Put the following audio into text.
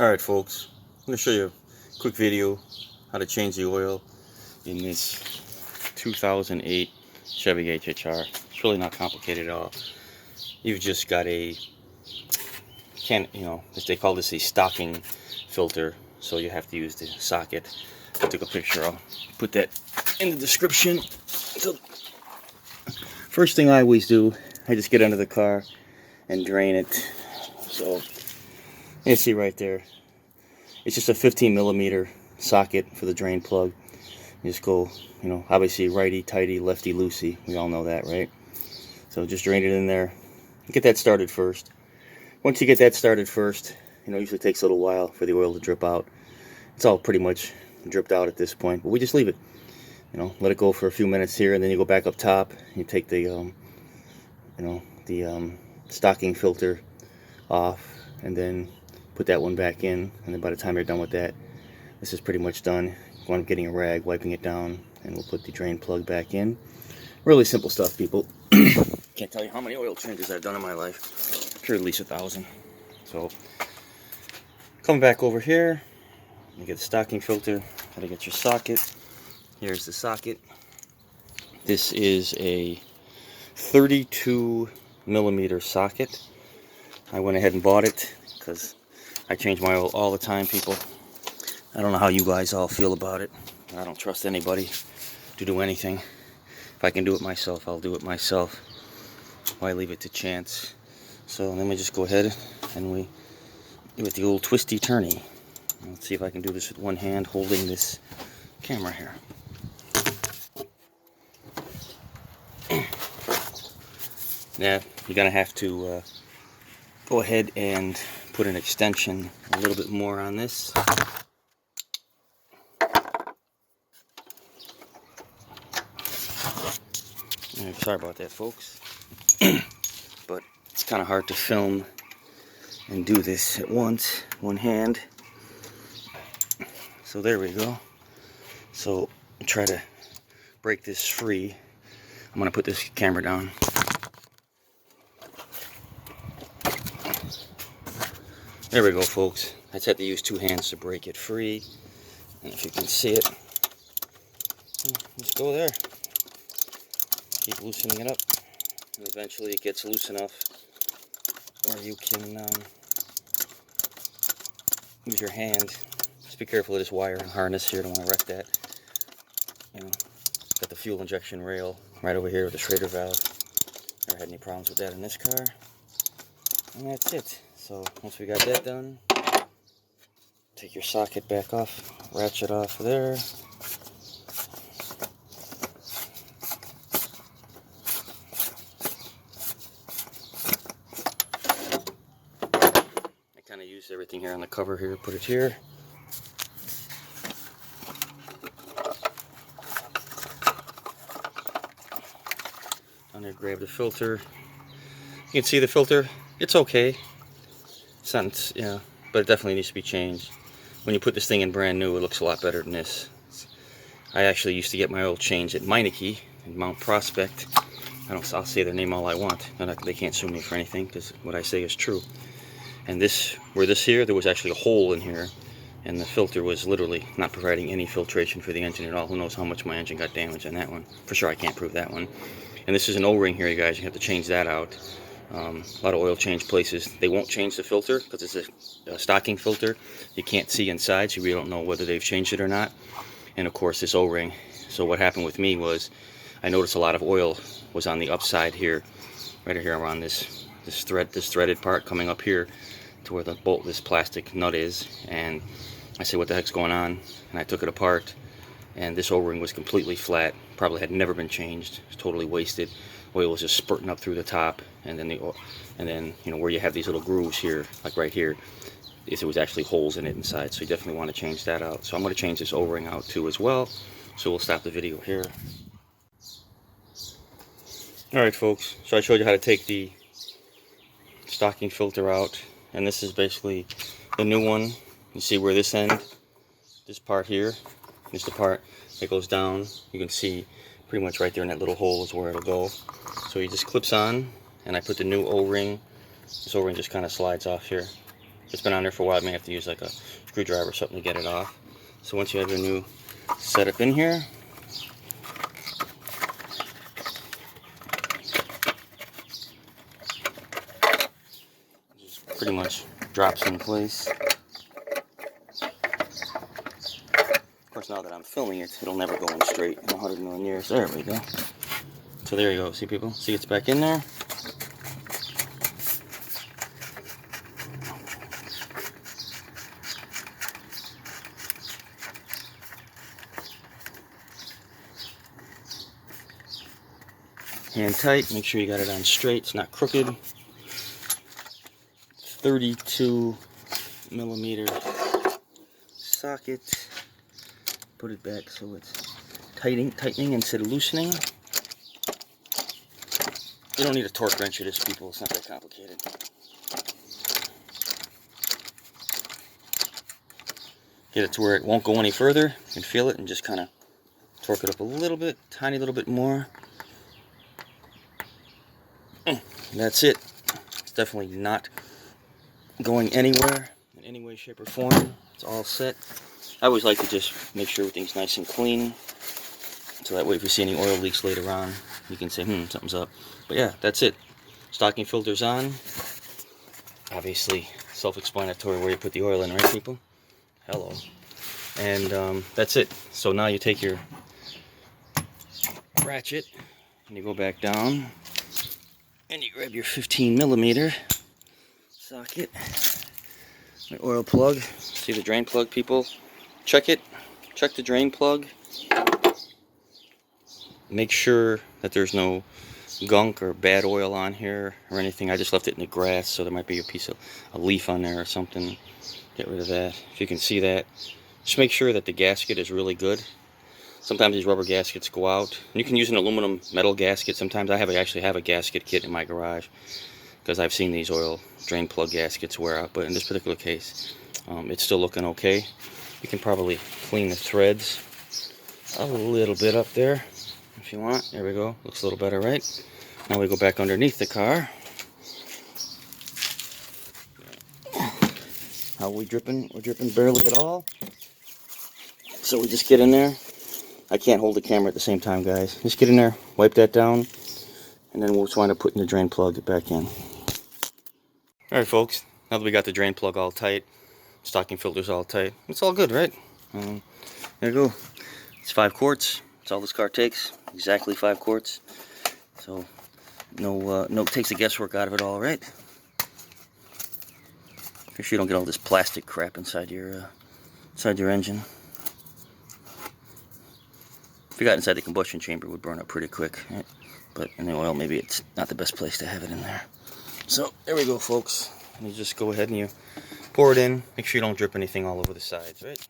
Alright folks, I'm going to show you a quick video how to change the oil in this 2008 Chevy HHR. It's really not complicated at all. You've just got a they call this a stocking filter, so you have to use the socket. I took a picture, I'll put that in the description. So, first thing I always do, I just get under the car and drain it. So you see right there, it's just a 15mm socket for the drain plug. You just go, obviously righty tighty, lefty loosey. We all know that, right? So just drain it in there. Get that started first. Once you get that started first, it usually takes a little while for the oil to drip out. It's all pretty much dripped out at this point, but we just leave it. Let it go for a few minutes here, and then you go back up top. You take the, stocking filter off, and then put that one back in. And then by the time you're done with that, this is pretty much done. Go on getting a rag, wiping it down, and we'll put the drain plug back in. Really simple stuff, people. Can't tell you how many oil changes I've done in my life. I'm sure at least 1,000. So, come back over here. You get the stocking filter. Gotta get your socket. Here's the socket. This is a 32mm socket. I went ahead and bought it because I change my oil all the time, people. I don't know how you guys all feel about it. I don't trust anybody to do anything. If I can do it myself, I'll do it myself. Why leave it to chance? So let me just go ahead and we do it the old twisty turny. Let's see if I can do this with one hand holding this camera here. Now you're gonna have to go ahead and put an extension a little bit more on this. Sorry about that, folks. But it's kind of hard to film and do this at once, one hand. So there we go. So try to break this free. I'm gonna put this camera down. There we go, folks. I just had to use two hands to break it free. And if you can see it, just go there. Keep loosening it up. And eventually it gets loose enough where you can use your hand. Just be careful of this wire and harness here. Don't want to wreck that. Got the fuel injection rail right over here with the Schrader valve. Never had any problems with that in this car. And that's it. So once we got that done, take your socket back off, ratchet off there. I kind of use everything here on the cover here, put it here. Down there, grab the filter. You can see the filter, it's okay. It's not, but it definitely needs to be changed. When you put this thing in brand new, it looks a lot better than this. I actually used to get my oil changed at Meineke in Mount Prospect. I'll say their name all I want. They can't sue me for anything because what I say is true. And there was actually a hole in here, and the filter was literally not providing any filtration for the engine at all. Who knows how much my engine got damaged on that one. For sure I can't prove that one. And this is an O-ring here, you guys. You have to change that out. A lot of oil change places, they won't change the filter because it's a stocking filter. You can't see inside, so you don't know whether they've changed it or not. And of course this O-ring. So what happened with me was I noticed a lot of oil was on the upside here, right here around this threaded part coming up here to where this plastic nut is. And I said, what the heck's going on? And I took it apart, and this O-ring was completely flat. Probably had never been changed. It was totally wasted. Oil was just spurting up through the top, and then where you have these little grooves here, like right here, there was actually holes in it inside. So you definitely want to change that out. So I'm going to change this O-ring out too as well. So we'll stop the video here. Alright folks, so I showed you how to take the stocking filter out, and this is basically the new one. You see where this part here, is the part that goes down. You can see pretty much right there in that little hole is where it'll go. So he just clips on, and I put the new O-ring. This O-ring just kind of slides off here. it's been on there for a while, I may have to use like a screwdriver or something to get it off. So once you have your new setup in here, just pretty much drops in place. Of course, now that I'm filming it, it'll never go in straight in 100 million years. There we go. So there you go. See, people? See, it's back in there. Hand tight. Make sure you got it on straight. It's not crooked. 32 millimeter socket. Put it back so it's tightening instead of loosening. You don't need a torque wrench for this, people. It's not that complicated. Get it to where it won't go any further. You can feel it and just kind of torque it up a little bit, tiny little bit more. That's it. It's definitely not going anywhere in any way, shape, or form. It's all set. I always like to just make sure everything's nice and clean, so that way if you see any oil leaks later on, you can say, something's up. But yeah, that's it. Stocking filter's on. Obviously, self-explanatory where you put the oil in, right, people? Hello. And that's it. So now you take your ratchet and you go back down and you grab your 15 millimeter socket, the oil plug. See the drain plug, people? Check it. Check the drain plug. Make sure that there's no gunk or bad oil on here or anything. I just left it in the grass, so there might be a leaf on there or something. Get rid of that. If you can see that, just make sure that the gasket is really good. Sometimes these rubber gaskets go out. You can use an aluminum metal gasket. Sometimes I actually have a gasket kit in my garage because I've seen these oil drain plug gaskets wear out. But in this particular case, it's still looking okay. You can probably clean the threads a little bit up there if you want. There we go. Looks a little better, right? Now we go back underneath the car. How are we dripping? We're dripping barely at all. So we just get in there. I can't hold the camera at the same time, guys. Just get in there, wipe that down, and then we'll just wind up putting the drain plug back in. Alright, folks. Now that we got the drain plug all tight, stocking filter's all tight, it's all good, right? There you go. It's 5 quarts. That's all this car takes. Exactly 5 quarts. So no takes the guesswork out of it all, right? Make sure you don't get all this plastic crap inside your engine. If you got inside the combustion chamber, it would burn up pretty quick, right? But in the oil, maybe it's not the best place to have it in there. So there we go, folks. And you just go ahead and you pour it in. Make sure you don't drip anything all over the sides, right?